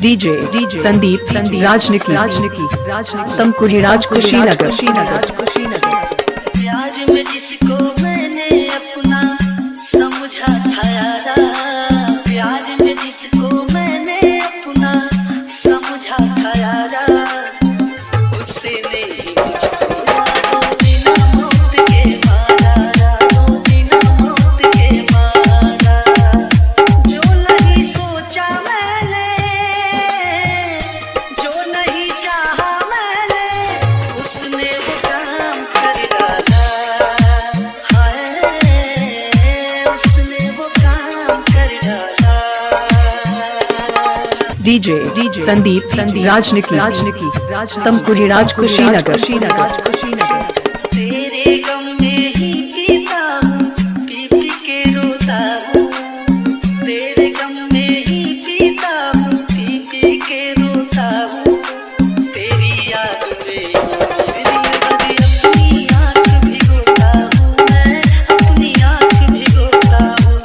DJ Sandeep राजनिकी तमकुरी राज कुशीनगर। प्यार में जिसको मैंने अपना समझा था यारा, प्यार में जिसको मैंने अपना समझा था यारा, उससे नहीं मुझको यारो बिना मौत के मारा, यारो बिना मौत के मारा। जो नहीं सोचा मैंने, जो नहीं चाहा मैंने, उसने वो काम कर डाला। हाय, उसने वो काम कर डाला। डीजे संदीप राजनिकी तमकुरी राज कुशीनगर। तेरे गम में ही पीता हूँ, पी पी के रोता हूँ। तेरे गम में ही पीता हूँ, पी पी के रोता हूँ। तेरी याद में मेरी अपनी आँख भिगोता हूँ, मैं अपनी आँख भिगोता हूँ।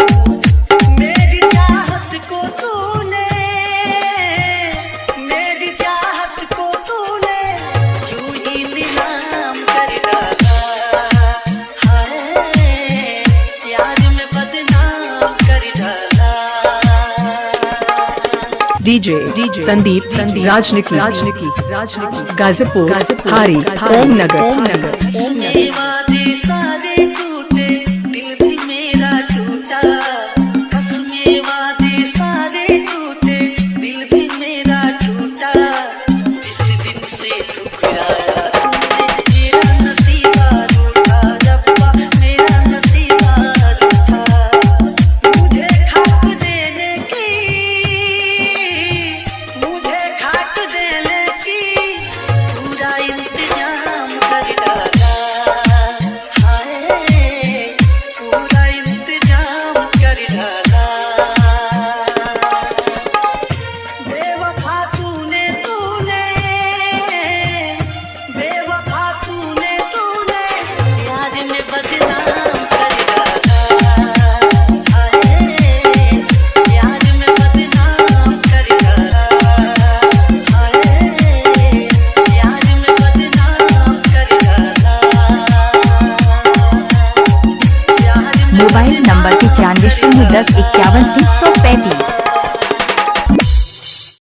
मेरी चाहत को तूने, मेरी चाहत को तूने यूं ही नीलाम कर डाला। हाय, प्यार में बदनाम कर डाला। डीजे संदीप राजनिकी गाजीपुर हारी ओम नगर। उसने वादे सारे टूटे, दिल भी मेरा टूटा। कसमें वादे सारे टूटे, दिल भी मेरा टूटा। जिस दिन से ठुकराया तूने, मेरा नसीबा रूठा। रब्बा मेरा नसीबा रूठा। मुझे खाक देने की, मुझे खाक देने की पूरा इंतजाम कर डाला। हाय, पूरा इंतजाम कर डाला। बेवफा तूने, बेवफा तूने प्यार में बदनाम कर डाला। हाय, प्यार में बदनाम कर डाला। हाय, प्यार में बदनाम कर डाला। Mobile number 95 010 51 335।